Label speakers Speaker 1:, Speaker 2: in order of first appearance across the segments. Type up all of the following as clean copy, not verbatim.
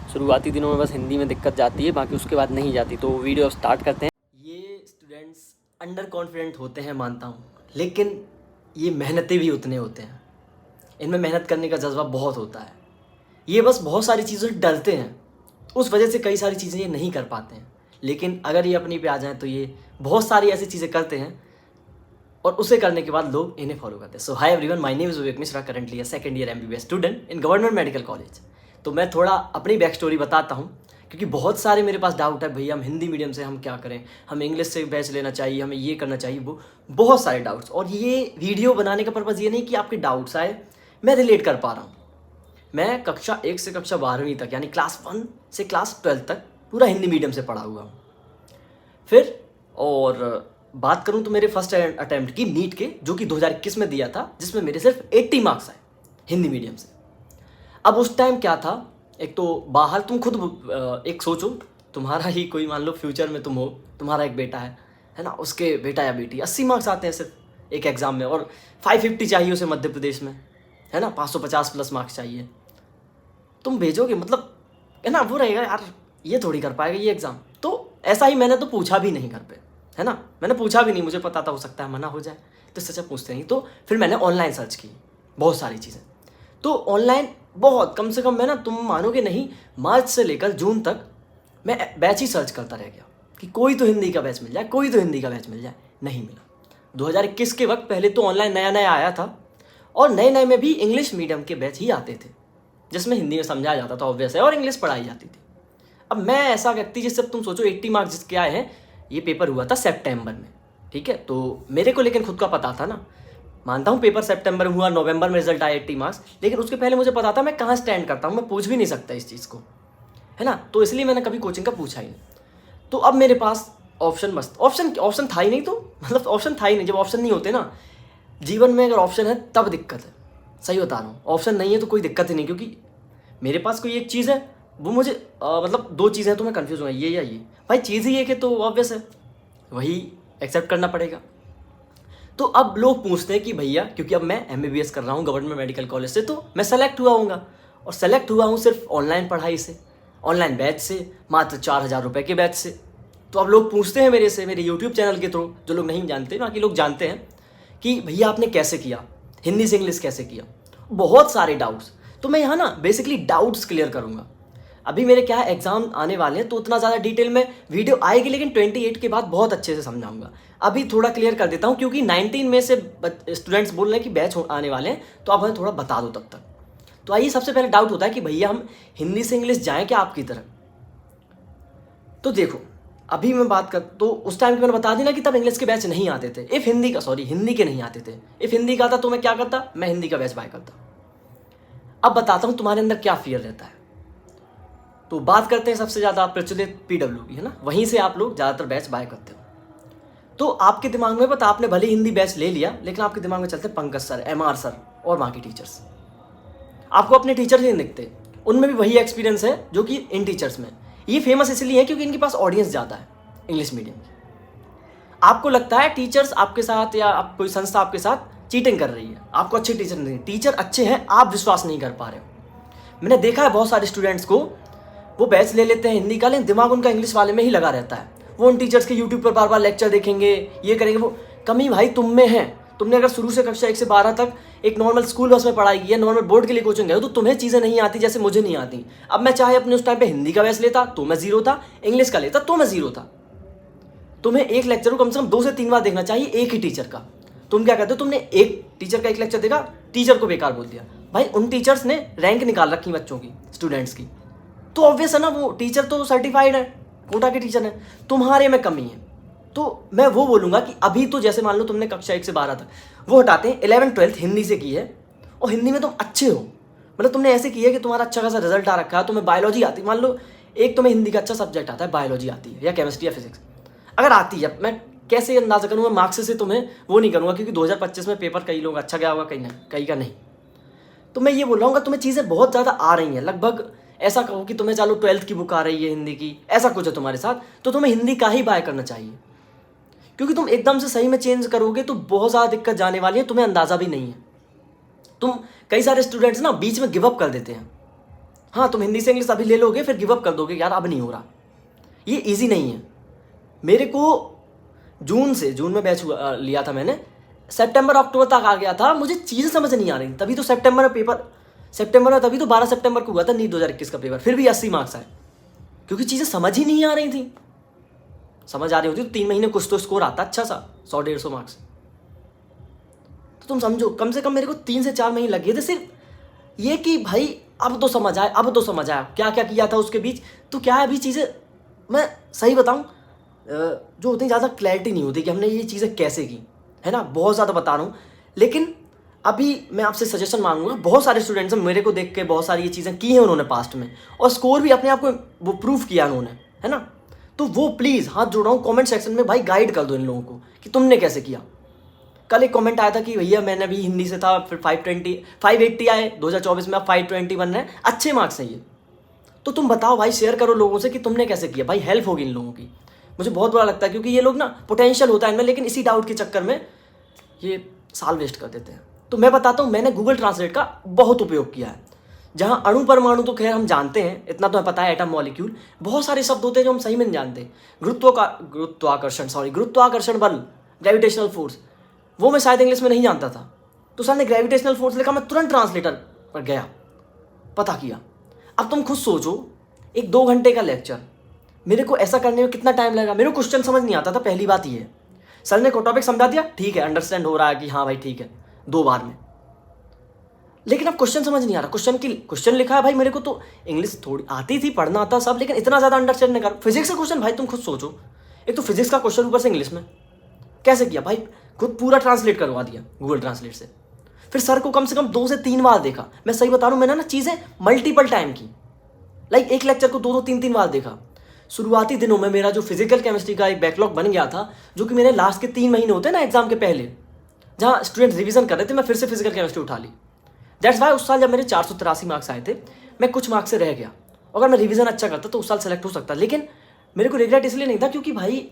Speaker 1: शुरुआती दिनों में बस हिंदी में दिक्कत जाती है, बाकी उसके बाद नहीं जाती। तो वीडियो स्टार्ट करते हैं। ये स्टूडेंट्स अंडर कॉन्फिडेंट होते हैं मानता हूँ, लेकिन ये मेहनती भी उतने होते हैं। इनमें मेहनत करने का जज्बा बहुत होता है। ये बस बहुत सारी चीज़ों से डरते हैं, उस वजह से कई सारी चीज़ें ये नहीं कर पाते हैं। लेकिन अगर ये अपनी पे आ जाएँ तो ये बहुत सारी ऐसी चीज़ें करते हैं और उसे करने के बाद लोग इन्हें फॉलो करते हैं। So hi everyone, my name is Vivek Mishra, currently a second year MBBS student in government medical college. तो मैं थोड़ा अपनी बैक स्टोरी बताता हूँ, क्योंकि बहुत सारे मेरे पास डाउट है, भैया हम हिंदी मीडियम से हम क्या करें, हमें इंग्लिश से बैच लेना चाहिए, हमें ये करना चाहिए, वो बहुत सारे डाउट्स। और ये वीडियो बनाने का पर्पज़ ये नहीं कि आपके डाउट्स आए, मैं रिलेट कर पा रहा हूँ। मैं कक्षा 1 से कक्षा 12वीं तक, यानी क्लास 1 से क्लास 12 तक पूरा हिंदी मीडियम से पढ़ा हुआ हूँ। फिर और बात करूं तो मेरे फर्स्ट अटेम्प्ट की नीट के, जो कि 2021 में दिया था, जिसमें मेरे सिर्फ 80 मार्क्स आए हिंदी मीडियम से। अब उस टाइम क्या था, एक तो बाहर तुम खुद एक सोचो, तुम्हारा ही कोई मान लो फ्यूचर में तुम हो, तुम्हारा एक बेटा है ना, उसके बेटा या बेटी 80 मार्क्स आते हैं सिर्फ एक एग्ज़ाम में, और 550 चाहिए उसे मध्य प्रदेश में, है ना, 550 प्लस मार्क्स चाहिए। तुम भेजोगे, मतलब है ना, वो रहेगा यार, ये थोड़ी कर पाएगा ये एग्ज़ाम। तो ऐसा ही मैंने तो पूछा भी नहीं घर पे, है ना, मैंने पूछा भी नहीं, मुझे पता था हो सकता है मना हो जाए, तो इससे अच्छा पूछते नहीं। तो फिर मैंने ऑनलाइन सर्च की बहुत सारी चीज़ें। तो ऑनलाइन बहुत, कम से कम मैं ना, तुम मानोगे नहीं, मार्च से लेकर जून तक मैं बैच ही सर्च करता रह गया कि कोई तो हिंदी का बैच मिल जाए, कोई तो हिंदी का बैच मिल जाए। नहीं मिला। 2021 के वक्त पहले तो ऑनलाइन नया नया आया था, और नए नए में भी इंग्लिश मीडियम के बैच ही आते थे, जिसमें हिंदी में समझाया जाता था ऑब्वियस है, और इंग्लिश पढ़ाई जाती थी। अब मैं ऐसा व्यक्ति, जिससे तुम सोचो 80 मार्क्स जिसके आए हैं, ये पेपर हुआ था सितंबर में, ठीक है। तो मेरे को लेकिन खुद का पता था ना, मानता हूँ पेपर सितंबर में हुआ, नवंबर में रिजल्ट आया 80 मार्क्स, लेकिन उसके पहले मुझे पता था मैं कहाँ स्टैंड करता हूँ, मैं पूछ भी नहीं सकता इस चीज़ को, है ना। तो इसलिए मैंने कभी कोचिंग का पूछा ही नहीं। तो अब मेरे पास ऑप्शन था ही नहीं, तो मतलब ऑप्शन था ही नहीं। जब ऑप्शन नहीं होते ना जीवन में, अगर ऑप्शन है तब दिक्कत है, सही बता रहा हूँ। ऑप्शन नहीं है तो कोई दिक्कत ही नहीं, क्योंकि मेरे पास कोई एक चीज़ है, वो मुझे मतलब दो चीज़ें हैं तो मैं कंफ्यूज हूँ, ये या ये, भाई चीज़ ही एक है तो ऑब्वियस है वही एक्सेप्ट करना पड़ेगा। तो अब लोग पूछते हैं कि भैया, क्योंकि अब मैं MBBS कर रहा हूँ गवर्नमेंट मेडिकल कॉलेज से, तो मैं सेलेक्ट हुआ हूँगा, और सेलेक्ट हुआ हूँ सिर्फ ऑनलाइन पढ़ाई से, ऑनलाइन बैच से, मात्र 4000 रुपये के बैच से। तो अब लोग पूछते हैं मेरे से, मेरे यूट्यूब चैनल के थ्रू, जो लोग नहीं जानते, बाकी लोग जानते हैं, कि भैया आपने कैसे किया, हिंदी से इंग्लिश कैसे किया, बहुत सारे डाउट्स। तो मैं यहाँ ना बेसिकली डाउट्स क्लियर करूँगा। अभी मेरे क्या है, एग्जाम आने वाले हैं, तो उतना ज़्यादा डिटेल में वीडियो आएगी, लेकिन 28 के बाद बहुत अच्छे से समझाऊंगा। अभी थोड़ा क्लियर कर देता हूँ, क्योंकि 19 में से स्टूडेंट्स बोल रहे हैं कि बैच आने वाले हैं, तो आप हमें थोड़ा बता दो तब तक। तो आइए, सबसे पहले डाउट होता है कि भैया हम हिंदी से इंग्लिश जाएँ क्या आपकी तरह। तो देखो, अभी मैं बात कर, तो उस टाइम मैंने बता दी ना कि तब इंग्लिश के बैच नहीं आते थे, इफ हिंदी का, सॉरी हिंदी के नहीं आते थे। इफ हिंदी का था तो मैं क्या करता, मैं हिंदी का बैच बाय करता। अब बताता हूँ तुम्हारे अंदर क्या फियर रहता है। तो बात करते हैं सबसे ज़्यादा प्रचलित PW की, है ना, वहीं से आप लोग ज़्यादातर बैच बाय करते हो। तो आपके दिमाग में पता, आपने भले हिंदी बैच ले लिया, लेकिन आपके दिमाग में चलते पंकज सर, MR सर और वहाँ के टीचर्स। आपको अपने टीचर्स नहीं दिखते, उनमें भी वही एक्सपीरियंस है जो कि इन टीचर्स में। ये फेमस इसलिए है क्योंकि इनके पास ऑडियंस ज़्यादा है इंग्लिश मीडियम की। आपको लगता है टीचर्स आपके साथ, या आप कोई संस्था आपके साथ चीटिंग कर रही है, आपको अच्छे टीचर नहीं, टीचर अच्छे हैं, आप विश्वास नहीं कर पा रहे हो। मैंने देखा है बहुत सारे स्टूडेंट्स को, वो बैच ले लेते हैं हिंदी का, लेकिन दिमाग उनका इंग्लिश वाले में ही लगा रहता है। वो उन टीचर्स के यूट्यूब पर बार बार लेक्चर देखेंगे, ये करेंगे। वो कमी भाई तुम में है। तुमने अगर शुरू से कक्षा 1 से 12 तक एक नॉर्मल स्कूल बस में पढ़ाई की है, नॉर्मल बोर्ड के लिए कोचिंग गए, तो तुम्हें चीज़ें नहीं आती जैसे मुझे नहीं आती। अब मैं चाहे अपने उस टाइम पे हिंदी का बैच लेता तो मैं जीरो था, इंग्लिश का लेता तो मैं जीरो था। तुम्हें एक लेक्चर को कम से कम 2 से 3 बार देखना चाहिए, एक ही टीचर का। तुम क्या कहते हो, तुमने एक टीचर का एक लेक्चर देखा, टीचर को बेकार बोल दिया। भाई उन टीचर्स ने रैंक निकाल रखी बच्चों की, स्टूडेंट्स की, तो ऑब्वियस है ना, वो टीचर तो सर्टिफाइड है, कोटा के टीचर है। तुम्हारे में कमी है। तो मैं वो बोलूँगा कि अभी तो जैसे मान लो तुमने कक्षा 1 से 12 तक, वो हटाते हैं, 11th 12th हिंदी से की है, और हिंदी में तुम अच्छे हो, मतलब तुमने ऐसे की है कि तुम्हारा अच्छा खासा रिजल्ट आ रखा है, तुम्हें बायोलॉजी आती है, मान लो एक तुम्हें हिंदी का अच्छा सब्जेक्ट आता है, बायोलॉजी आती है, या केमिस्ट्री या फिजिक्स अगर आती है, मैं कैसे अंदाजा करूँगा, मार्क्स से तुम्हें वो नहीं करूँगा, क्योंकि 2025 में पेपर कई लोग अच्छा गया होगा, कहीं ना कहीं का नहीं। तो मैं ये बोल रहा हूँ, तुम्हें चीज़ें बहुत ज़्यादा आ रही हैं, लगभग ऐसा कहो कि तुम्हें चलो 12th की बुक आ रही है हिंदी की, ऐसा कुछ है तुम्हारे साथ, तो तुम्हें हिंदी का ही बाय करना चाहिए। क्योंकि तुम एकदम से सही में चेंज करोगे तो बहुत ज़्यादा दिक्कत जाने वाली है, तुम्हें अंदाज़ा भी नहीं है। तुम, कई सारे स्टूडेंट्स ना बीच में गिव अप कर देते हैं, हाँ, तुम हिंदी से इंग्लिश अभी ले लोगे, फिर गिव अप कर दोगे यार अब नहीं हो रहा। ये ईजी नहीं है। मेरे को जून में बैच लिया था मैंने, सितंबर अक्टूबर तक आ गया था, मुझे चीज़ें समझ नहीं आ रही। तभी तो सितंबर में तभी तो 12 सितंबर को हुआ था नीट 2021 का पेपर, फिर भी 80 मार्क्स आए, क्योंकि चीज़ें समझ ही नहीं आ रही थी। समझ आ रही होती तो 3 महीने कुछ तो स्कोर आता अच्छा सा 100-150 मार्क्स। तो तुम समझो, कम से कम मेरे को 3 से 4 महीने लगे थे सिर्फ ये कि भाई अब तो समझ आया क्या क्या किया था उसके बीच। तो क्या है, अभी चीज़ें मैं सही बताऊं, जो उतनी ज़्यादा क्लैरिटी नहीं होती कि हमने ये चीज़ें कैसे की, है ना, बहुत ज़्यादा बता रहा हूँ। लेकिन अभी मैं आपसे सजेशन मांगूंगा, बहुत सारे स्टूडेंट्स हैं मेरे को देख के बहुत सारी ये चीज़ें की हैं उन्होंने पास्ट में, और स्कोर भी अपने आप को वो प्रूव किया उन्होंने, है ना। तो वो प्लीज़ हाथ जोड़ रहा हूँ कॉमेंट सेक्शन में भाई गाइड कर दो इन लोगों को कि तुमने कैसे किया। कल एक कमेंट आया था कि भैया मैंने भी हिंदी से था, फिर 580 आए 2024 में, अब 520 बन रहे हैं, अच्छे मार्क्स हैं ये। तो तुम बताओ भाई, शेयर करो लोगों से कि तुमने कैसे किया, भाई हेल्प होगी इन लोगों की। मुझे बहुत बुरा लगता है क्योंकि ये लोग ना पोटेंशियल होता है इनमें, लेकिन इसी डाउट के चक्कर में ये साल वेस्ट कर देते हैं। तो मैं बताता हूँ, मैंने गूगल ट्रांसलेट का बहुत उपयोग किया है। जहाँ अणु परमाणु तो खैर हम जानते हैं, इतना तो हमें पता है, एटम मॉलिक्यूल, बहुत सारे शब्द होते हैं जो हम सही में नहीं जानते। गुरुत्वाकर्षण बल, ग्रेविटेशनल फोर्स, वो मैं शायद इंग्लिश में नहीं जानता था। तो सर ने ग्रेविटेशनल फोर्स लिखा, मैं तुरंत ट्रांसलेटर पर गया, पता किया। अब तुम खुद सोचो, एक 2 घंटे का लेक्चर, मेरे को ऐसा करने में कितना टाइम लगेगा। मेरे को क्वेश्चन समझ नहीं आता था, पहली बात ये है। सर ने को टॉपिक समझा दिया, ठीक है, अंडरस्टैंड हो रहा है कि हाँ भाई ठीक है 2 बार में, लेकिन अब क्वेश्चन समझ नहीं आ रहा। क्वेश्चन लिखा है भाई, मेरे को तो इंग्लिश थोड़ी आती थी, पढ़ना आता सब, लेकिन इतना ज़्यादा अंडरस्टैंड नहीं कर। फिजिक्स का क्वेश्चन, भाई तुम खुद सोचो, एक तो फिजिक्स का क्वेश्चन ऊपर से इंग्लिश में, कैसे किया भाई, खुद पूरा ट्रांसलेट करवा दिया गूगल ट्रांसलेट से। फिर सर को कम से कम 2 से 3 बार देखा। मैं सही बता रहा हूँ, मैंने ना चीज़ें मल्टीपल टाइम की, लाइक एक लेक्चर को 2-2, 3-3 बार देखा। शुरुआती दिनों में मेरा जो फिजिकल केमिस्ट्री का एक बैकलॉग बन गया था, जो कि मेरे लास्ट के 3 महीने होते हैं ना एग्जाम के पहले, जहाँ स्टूडेंट रिवीजन कर रहे थे, मैं फिर से फिजिकल केमिस्ट्री उठा ली। दैट्स वाई उस साल जब मेरे 483 मार्क्स आए थे, मैं कुछ मार्क्स से रह गया। अगर मैं रिवीजन अच्छा करता तो उस साल सेलेक्ट हो सकता, लेकिन मेरे को रिग्रेट इसलिए नहीं था क्योंकि भाई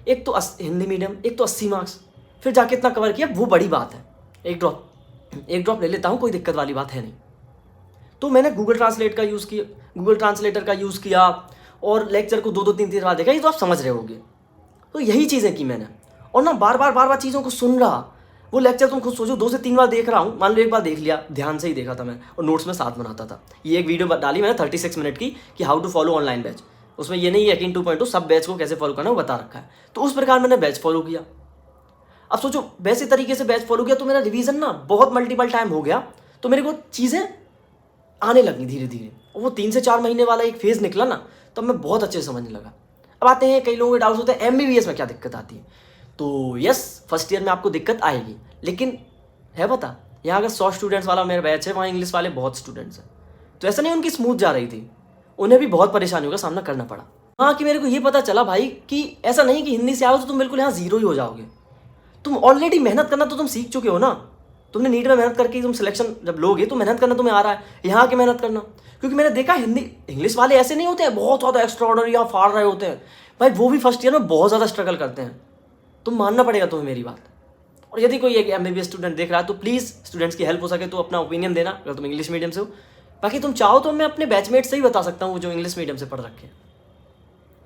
Speaker 1: एक तो हिंदी मीडियम, एक तो 80 मार्क्स, फिर जाके इतना कवर किया, वो बड़ी बात है। एक ड्रॉप ले लेता हूँ, कोई दिक्कत वाली बात है नहीं। तो मैंने गूगल ट्रांसलेटर का यूज़ किया और लेक्चर को 2-2, 3-3 बार देखा। ये तो आप समझ रहे होगे। तो यही चीज़ें की मैंने, और ना बार बार चीज़ों को सुन रहा। वो लेक्चर तुम खुद सोचो, 2 से 3 बार देख रहा हूँ, मान लो एक बार देख लिया, ध्यान से ही देखा था मैं, और नोट्स में साथ बनाता था। ये एक वीडियो डाली मैंने 36 मिनट की कि how to follow online batch. उसमें ये नहीं है कि 2.2 सब बैच को कैसे फॉलो करना वो बता रखा है। तो उस प्रकार मैंने बैच फॉलो किया। अब सोचो, वैसे तरीके से बैच फॉलो किया तो मेरा रिवीजन ना बहुत मल्टीपल टाइम हो गया, तो मेरे को चीज़ें आने लगी धीरे धीरे। और वो 3 से 4 महीने वाला एक फेज़ निकला ना, तब मैं बहुत अच्छे से समझने लगा। अब आते हैं, कई लोगों के डाउट्स होते हैं MBBS में क्या दिक्कत आती है। तो यस, फर्स्ट ईयर में आपको दिक्कत आएगी, लेकिन है पता, यहाँ अगर 100 स्टूडेंट्स वाला मेरा बैच है, वहाँ इंग्लिश वाले बहुत स्टूडेंट्स हैं। तो ऐसा नहीं उनकी स्मूथ जा रही थी, उन्हें भी बहुत परेशानियों का सामना करना पड़ा। हाँ, कि मेरे को ये पता चला भाई कि ऐसा नहीं कि हिंदी से आओ तो तुम बिल्कुल यहाँ ज़ीरो ही हो जाओगे। तुम ऑलरेडी मेहनत करना तो तुम सीख चुके हो ना। तुमने नीट में मेहनत करके तुम सिलेक्शन जब लोगे तो मेहनत करना तुम्हें आ रहा है, यहाँ के मेहनत करना। क्योंकि मैंने देखा इंग्लिश वाले ऐसे नहीं होते हैं बहुत ज़्यादा एक्स्ट्रा ऑर्डनरी या फाड़ रहे होते हैं भाई, वो भी फर्स्ट ईयर में बहुत ज़्यादा स्ट्रगल करते हैं। तुम मानना पड़ेगा तुम्हें मेरी बात। और यदि कोई एक MBBS स्टूडेंट देख रहा है तो प्लीज़ स्टूडेंट्स की हेल्प हो सके तो अपना ओपिनियन देना, अगर तुम इंग्लिश मीडियम से हो। बाकी तुम चाहो तो मैं अपने बैचमेट से ही बता सकता हूँ जो इंग्लिश मीडियम से पढ़ रखे हैं,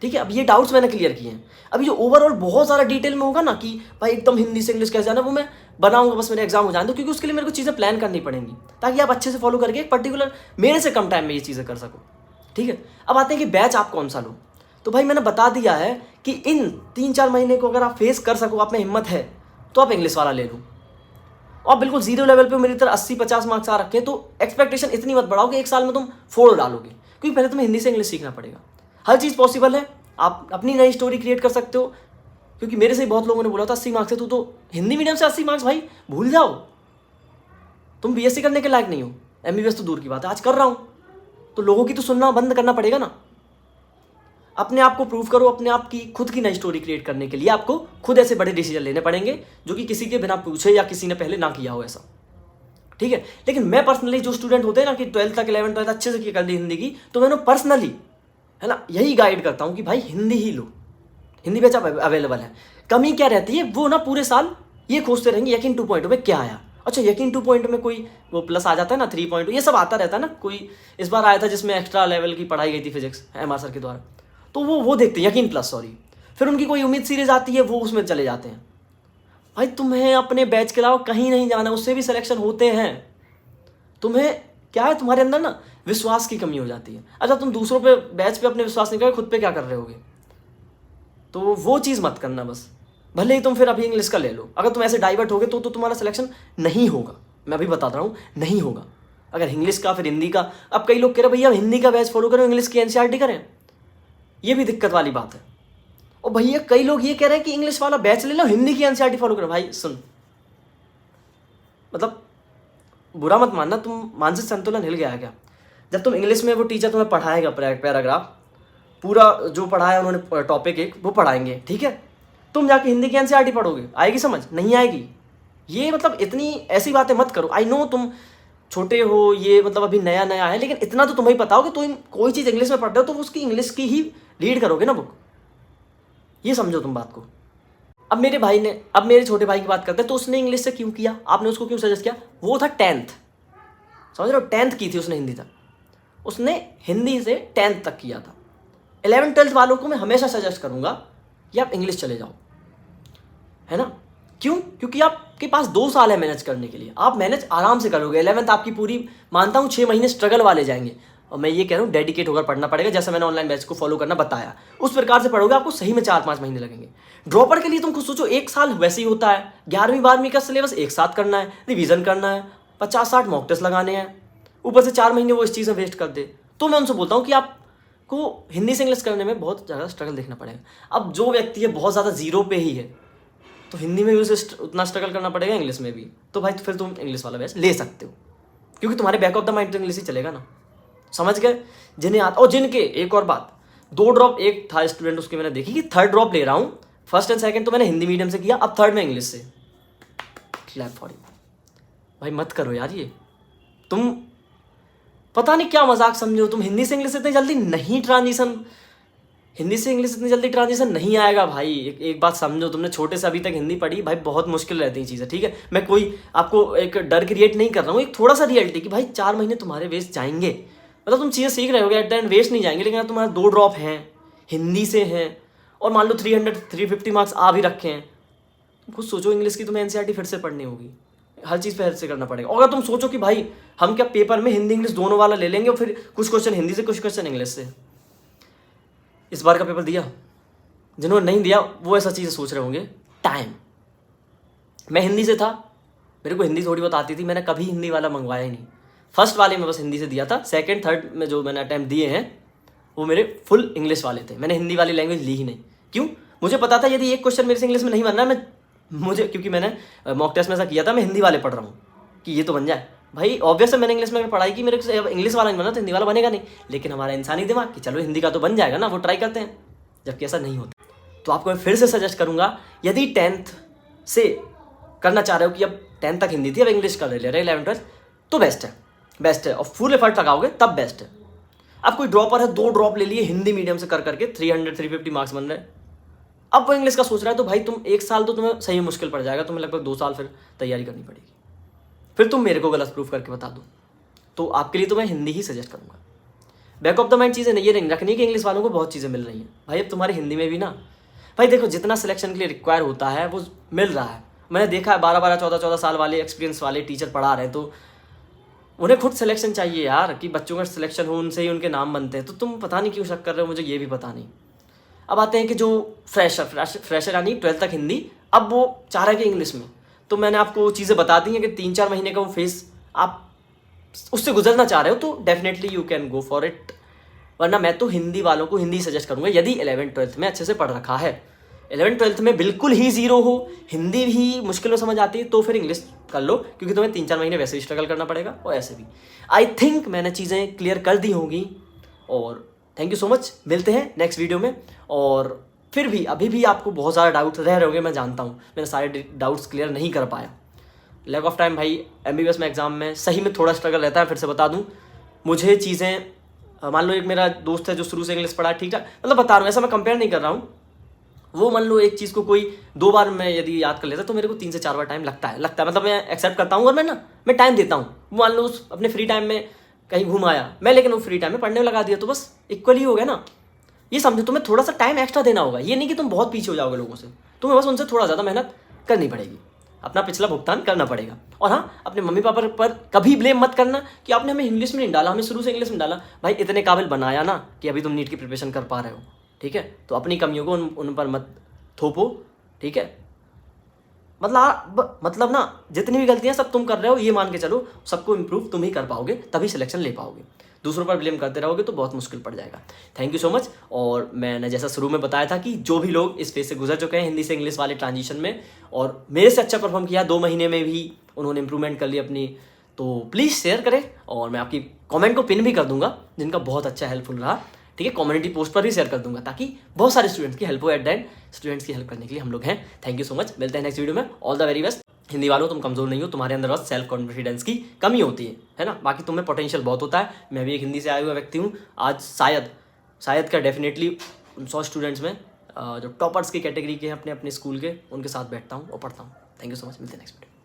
Speaker 1: ठीक है। अब ये डाउट्स मैंने क्लियर किए हैं। अभी जो ओवरऑल बहुत ज़्यादा डिटेल में होगा ना कि भाई एकदम हिंदी से इंग्लिश कैसे जाना, वो मैं बनाऊंगा बस मेरे एग्जाम हो जाने दो, क्योंकि उसके लिए मेरे को चीज़ें प्लान करनी पड़ेंगी ताकि आप अच्छे से फॉलो करके एक पर्टिकुलर मेरे से कम टाइम में ये चीज़ें कर सको, ठीक है। अब आते हैं कि बैच आप कौन सा लो। तो भाई मैंने बता दिया है कि इन 3-4 महीने को अगर आप फेस कर सको, आप में हिम्मत है, तो आप इंग्लिश वाला ले लो। और बिल्कुल जीरो लेवल पे मेरी तरह 80-50 मार्क्स आ रखे हैं, तो एक्सपेक्टेशन इतनी मत बढ़ाओ कि एक साल में तुम फोड़ डालोगे, क्योंकि पहले तुम्हें हिंदी से इंग्लिश सीखना पड़ेगा। हर चीज़ पॉसिबल है, आप अपनी नई स्टोरी क्रिएट कर सकते हो। क्योंकि मेरे से बहुत लोगों ने बोला था 80 मार्क्स है, तू तो हिंदी मीडियम से 80 मार्क्स, भाई भूल जाओ, तुम BSc करने के लायक नहीं हो। MBBS तो दूर की बात है, आज कर रहा हूँ, तो लोगों की तो सुनना बंद करना पड़ेगा ना। अपने आप को प्रूव करो, अपने आप की खुद की नई स्टोरी क्रिएट करने के लिए आपको खुद ऐसे बड़े डिसीजन लेने पड़ेंगे जो कि किसी के बिना पूछे या किसी ने पहले ना किया हो ऐसा, ठीक है। लेकिन मैं पर्सनली, जो स्टूडेंट होते हैं ना कि 12th तक 11th 12th अच्छे से कर ली हिंदी की, तो मैंने पर्सनली, है ना, यही गाइड करता हूँ कि भाई हिंदी ही लो। हिंदी बैच अवेलेबल है। कमी क्या रहती है, वो ना पूरे साल ये खोजते रहेंगे यकीन 2.0 में क्या आया, अच्छा यकीन 2 पॉइंट में कोई वो प्लस आ जाता है ना, 3 पॉइंट, ये सब आता रहता है ना। कोई इस बार आया था जिसमें एक्स्ट्रा लेवल की पढ़ाई गई थी फिजिक्स MR सर के द्वारा, तो वो देखते हैं यकीन प्लस, सॉरी। फिर उनकी कोई उम्मीद सीरीज आती है, वो उसमें चले जाते हैं। भाई तुम्हें अपने बैच के अलावा कहीं नहीं जाना, उससे भी सिलेक्शन होते हैं। तुम्हें क्या है, तुम्हारे अंदर ना विश्वास की कमी हो जाती है। अच्छा तुम दूसरों पे बैच पे अपने विश्वास नहीं करोगे, खुद पे क्या कर रहे होगे? तो वो चीज़ मत करना बस। भले ही तुम फिर अभी इंग्लिश का ले लो, अगर तुम ऐसे डाइवर्ट होगे तो तुम्हारा सिलेक्शन नहीं होगा। मैं अभी बता रहा हूँ नहीं होगा। अगर इंग्लिश का फिर हिंदी का, अब कई लोग कह रहे भैया हिंदी का बैच फॉलो करें, इंग्लिश की NCERT करें, ये भी दिक्कत वाली बात है। और भैया कई लोग ये कह रहे हैं कि इंग्लिश वाला बैच ले लो, हिंदी की NCERT फॉलो करो। भाई सुन, मतलब बुरा मत मानना, तुम मानसिक संतुलन हिल गया है क्या? जब तुम इंग्लिश में वो टीचर तुम्हें पढ़ाएगा पैराग्राफ पूरा जो पढ़ाया उन्होंने टॉपिक एक वो पढ़ाएंगे, ठीक है, तुम जाके हिंदी की NCERT पढ़ोगे, आएगी समझ? नहीं आएगी। ये मतलब इतनी ऐसी बातें मत करो। आई नो तुम छोटे हो, ये मतलब अभी नया नया है, लेकिन इतना तो तुम्हें पता हो कि तुम कोई चीज़ इंग्लिश में पढ़ रहे हो तो उसकी इंग्लिश की ही रीड करोगे ना बुक। ये समझो तुम बात को। अब मेरे छोटे भाई की बात करते हैं, तो उसने इंग्लिश से क्यों किया, आपने उसको क्यों सजेस्ट किया? वो था 10th, समझ रहे हो, 10th की थी उसने हिंदी तक, उसने हिंदी से 10th तक किया था। 11th 12th वालों को मैं हमेशा सजेस्ट करूंगा कि आप इंग्लिश चले जाओ, है ना। क्यों? क्योंकि आपके पास 2 साल है मैनेज करने के लिए, आप मैनेज आराम से करोगे। 11th आपकी पूरी, मानता हूँ 6 महीने स्ट्रगल वाले जाएंगे, और मैं ये कह रहा हूँ डेडिकेट होकर पढ़ना पड़ेगा, जैसे मैंने ऑनलाइन बैच को फॉलो करना बताया उस प्रकार से पढ़ोगे, आपको सही में 4-5 महीने लगेंगे। ड्रॉपर के लिए तुम खुद सोचो, 1 साल वैसे ही होता है, 11वीं 12वीं का सिलेबस एक साथ करना है, रिवीजन करना है, 50-60 मॉक टेस्ट लगाने हैं, ऊपर से 4 महीने वो इस चीज़ में वेस्ट कर दे। तो मैं उनसे बोलता हूँ कि आपको हिंदी से इंग्लिश करने में बहुत ज़्यादा स्ट्रगल देखना पड़ेगा। अब जो व्यक्ति है बहुत ज़्यादा जीरो पे ही है, तो हिंदी में भी उसे उतना स्ट्रगल करना पड़ेगा, इंग्लिश में भी, तो भाई फिर तुम इंग्लिश वाला बैच ले सकते हो, क्योंकि तुम्हारे बैक ऑफ द माइंड तो इंग्लिश ही चलेगा ना। समझ गए? जिन्हें आता, और जिनके, एक और बात, 2 ड्रॉप, एक था स्टूडेंट उसके मैंने देखी कि 3rd ड्रॉप ले रहा हूँ, 1st एंड 2nd तो मैंने हिंदी मीडियम से किया, अब 3rd में इंग्लिश से। Clap for you. भाई मत करो यार, ये तुम पता नहीं क्या मजाक समझो। तुम हिंदी से इंग्लिश इतनी जल्दी नहीं ट्रांजिशन नहीं आएगा भाई। एक बात समझो, तुमने छोटे से अभी तक हिंदी पढ़ी, भाई बहुत मुश्किल रहती है चीज़ें, ठीक है। मैं कोई आपको एक डर क्रिएट नहीं कर रहा हूँ, एक थोड़ा सा रियलिटी कि भाई 4 महीने तुम्हारे वेस्ट जाएंगे, मतलब तुम चीज़ें सीख रहे होगे, एट द एंड वेस्ट नहीं जाएंगे। लेकिन अगर तुम्हारा 2 ड्रॉप हैं हिंदी से हैं, और मान लो 350 मार्क्स आ भी रखे हैं, तुम खुद सोचो इंग्लिश की तुम्हें NCERT फिर से पढ़नी होगी, हर चीज़ फिर से करना पड़ेगा। और अगर तुम सोचो कि भाई हम क्या पेपर में हिंदी इंग्लिश दोनों वाला ले लेंगे, और फिर कुछ क्वेश्चन हिंदी से कुछ क्वेश्चन इंग्लिश से। इस बार का पेपर दिया, जिन्होंने नहीं दिया वो ऐसा चीज़ सोच रहे होंगे। टाइम, मैं हिंदी से था, मेरे को हिंदी थोड़ी बहुत आती थी, मैंने कभी हिंदी वाला मंगवाया ही नहीं। 1st वाले में बस हिंदी से दिया था, 2nd 3rd में जो मैंने अटैम्प्ट दिए हैं वो मेरे फुल इंग्लिश वाले थे, मैंने हिंदी वाली लैंग्वेज ली ही नहीं। क्यों? मुझे पता था यदि एक क्वेश्चन मेरे से इंग्लिश में नहीं बनना है, मुझे, क्योंकि मैंने मॉक टेस्ट में ऐसा किया था, मैं हिंदी वाले पढ़ रहा हूँ कि ये तो बन जाए। भाई ऑब्वियस है, मैंने इंग्लिश में अगर पढ़ाई की, मेरे से इंग्लिश वाला नहीं बना तो हिंदी वाला बनेगा नहीं। लेकिन हमारा इंसानी दिमाग कि चलो हिंदी का तो बन जाएगा ना, वो ट्राई करते हैं, जबकि ऐसा नहीं होता। तो आपको मैं फिर से सजेस्ट करूँगा, यदि 10th से करना चाह रहे हो कि अब 10th तक हिंदी थी, अब इंग्लिश कर ले रहे 11th 12th, तो बेस्ट है, और फुल एफर्ट लगाओगे तब बेस्ट है। अब कोई ड्रॉपर है, 2 ड्रॉप ले लिए हिंदी मीडियम से कर करके, 300-350 मार्क्स बन रहे, अब वो इंग्लिश का सोच रहा है, तो भाई तुम 1 साल तो तुम्हें सही मुश्किल पड़ जाएगा, तुम्हें लगभग 2 साल फिर तैयारी करनी पड़ेगी। फिर तुम मेरे को गलत प्रूफ करके बता दो, तो आपके लिए तो मैं हिंदी ही सजेस्ट करूँगा। बैक ऑफ द माइंड चीज़ें ये नहीं रखनी कि इंग्लिश वालों को बहुत चीज़ें मिल रही हैं। भाई अब तुम्हारी हिंदी में भी ना, भाई देखो जितना सिलेक्शन के लिए रिक्वायर होता है वो मिल रहा है। मैंने देखा है 12-12, 14-14 साल वाले एक्सपीरियंस वाले टीचर पढ़ा रहे हैं, तो उन्हें खुद सिलेक्शन चाहिए यार, कि बच्चों का सिलेक्शन हो, उनसे ही उनके नाम बनते हैं। तो तुम पता नहीं क्यों शक कर रहे हो, मुझे ये भी पता नहीं। अब आते हैं कि जो फ्रेशर यानी 12th तक हिंदी, अब वो चाह रहा है कि इंग्लिश में, तो मैंने आपको चीज़ें बता दी हैं कि 3-4 महीने का वो फेस आप उससे गुजरना चाह रहे हो, तो definitely you can go for it. वरना मैं तो हिंदी वालों को हिंदी सजेस्ट करूँगा, यदि 11th 12th में अच्छे से पढ़ रखा है। 11th 12th में बिल्कुल ही जीरो हो, हिंदी भी मुश्किल में समझ आती है, तो फिर इंग्लिश कर लो, क्योंकि तुम्हें 3-4 महीने वैसे ही स्ट्रगल करना पड़ेगा, और ऐसे भी आई थिंक मैंने चीज़ें क्लियर कर दी होंगी। और थैंक यू सो मच, मिलते हैं नेक्स्ट वीडियो में। और फिर भी अभी भी आपको बहुत ज़्यादा डाउट रह रहे होंगे, मैं जानता हूँ, मैंने सारे डाउट्स क्लियर नहीं कर पाया, लैक ऑफ टाइम। भाई MBBS में एग्जाम में सही में थोड़ा स्ट्रगल रहता है। फिर से बता दूँ, मुझे चीज़ें, मान लो एक मेरा दोस्त है जो शुरू से इंग्लिश पढ़ा, ठीक ठाक, मतलब बता रहा हूँ, ऐसा मैं कंपेयर नहीं कर रहा हूँ, वो मान लो एक चीज़ को कोई 2 बार मैं यदि याद कर लेता तो मेरे को 3 से 4 बार टाइम लगता है मतलब मैं एक्सेप्ट करता हूँ और मैं टाइम देता हूँ। मान लो उस अपने फ्री टाइम में कहीं घूम आया मैं, लेकिन वो फ्री टाइम में पढ़ने में लगा दिया तो बस इक्वली हो गया ना। ये समझो, तुम्हें थोड़ा सा टाइम एक्स्ट्रा देना होगा, ये नहीं कि तुम बहुत पीछे हो जाओगे लोगों से, तुम्हें बस उनसे थोड़ा ज़्यादा मेहनत करनी पड़ेगी, अपना पिछला भुगतान करना पड़ेगा। और हाँ, अपने मम्मी पापा पर कभी ब्लेम मत करना कि आपने हमें इंग्लिश में नहीं डाला, हमें शुरू से इंग्लिश में डाला। भाई इतने काबिल बनाया ना कि अभी तुम नीट की प्रिपरेशन कर पा रहे हो, ठीक है। तो अपनी कमियों को उन पर मत थोपो, ठीक है। मतलब ना, जितनी भी गलतियां सब तुम कर रहे हो ये मान के चलो, सबको इम्प्रूव तुम ही कर पाओगे, तभी सिलेक्शन ले पाओगे। दूसरों पर ब्लेम करते रहोगे तो बहुत मुश्किल पड़ जाएगा। Thank you so much. और मैंने जैसा शुरू में बताया था कि जो भी लोग इस फेज से गुजर चुके हैं हिंदी से इंग्लिश वाले ट्रांजिशन में, और मेरे से अच्छा परफॉर्म किया 2 महीने में भी उन्होंने इंप्रूवमेंट कर ली अपनी, तो प्लीज़ शेयर करें। और मैं आपकी कमेंट को पिन भी कर दूंगा जिनका बहुत अच्छा हेल्पफुल रहा, ठीक है। कम्युनिटी पोस्ट पर भी शेयर कर दूंगा ताकि बहुत सारे स्टूडेंट्स की हेल्प हो। एट द एंड स्टूडेंट्स की हेल्प करने के लिए हम लोग हैं। थैंक यू सो मच, मिलते हैं नेक्स्ट वीडियो में। All the very best. Hindi वालों, तुम कमजोर नहीं हो, तुम्हारे अंदर बस सेल्फ कॉन्फिडेंस की कमी होती है ना। बाकी तुम्हें पोटेंशियल बहुत होता है। मैं भी एक हिंदी से आया हुआ व्यक्ति हूँ। आज शायद क्या डेफिनेटली 100 स्टूडेंट्स में जो टॉपर्स की कैटेगरी के हैं अपने अपने स्कूल के, उनके साथ बैठता हूँ और पढ़ता हूँ। थैंक यू सो मच, मिलते हैं नेक्स्ट वीडियो।